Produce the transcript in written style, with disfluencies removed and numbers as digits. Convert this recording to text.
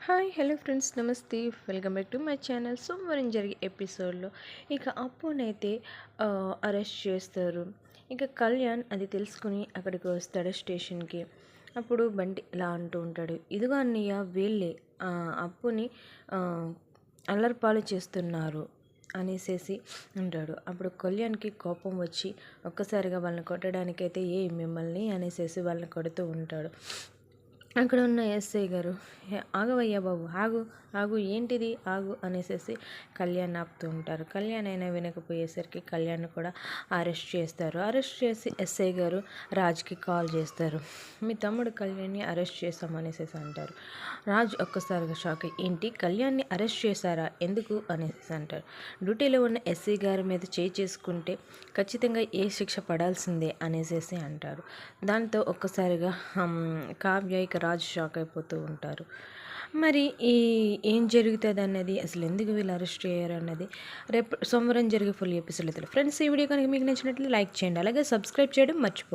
Hi hello friends నమస్తే welcome back to my channel. సోమవారం జరిగే ఎపిసోడ్లో ఇక అప్పునైతే అరెస్ట్ చేస్తారు. ఇక కళ్యాణ్ అది తెలుసుకుని అక్కడికి వస్తాడు స్టేషన్కి. అప్పుడు బంటి ఇలా అంటూ ఉంటాడు, ఇదిగో అన్నయ్య వీళ్ళే అప్పుని అల్లరిపాలు చేస్తున్నారు అనేసేసి అంటాడు. అప్పుడు కళ్యాణ్కి కోపం వచ్చి ఒక్కసారిగా వాళ్ళని కొట్టడానికైతే మిమ్మల్ని అనేసేసి వాళ్ళని కొడుతూ ఉంటాడు. అక్కడ ఉన్న ఎస్ఐ గారు, ఆగవయ్యా బాబు, ఆగు ఆగు, ఏంటిది ఆగు అనేసి కళ్యాణ్ ఆపుతూ ఉంటారు. కళ్యాణ్ అయినా వినకపోయేసరికి కళ్యాణ్ కూడా అరెస్ట్ చేస్తారు. అరెస్ట్ చేసి ఎస్ఐ గారు రాజ్కి కాల్ చేస్తారు. మీ తమ్ముడు కళ్యాణ్ని అరెస్ట్ చేస్తామనేసి అంటారు. రాజ్ ఒక్కసారిగా షాక్ అయ్యి, ఏంటి కళ్యాణ్ని అరెస్ట్ చేశారా, ఎందుకు అనేసి అంటారు. డ్యూటీలో ఉన్న ఎస్ఐ గారి మీద చేసుకుంటే ఖచ్చితంగా ఏ శిక్ష పడాల్సిందే అనేసి అంటారు. దాంతో ఒక్కసారిగా కావ్య ఇక రాజు షాక్ అయిపోతూ ఉంటారు. మరి ఏం జరుగుతుంది అన్నది, అసలు ఎందుకు వీళ్ళు అరెస్ట్ అయ్యారు అన్నది రేపు సోమవారం జరిగే ఫుల్ ఎపిసోడ్లో. ఫ్రెండ్స్, ఈ వీడియో కనుక మీకు నచ్చినట్లయితే లైక్ చేయండి, అలాగే సబ్స్క్రైబ్ చేయడం మర్చిపోండి.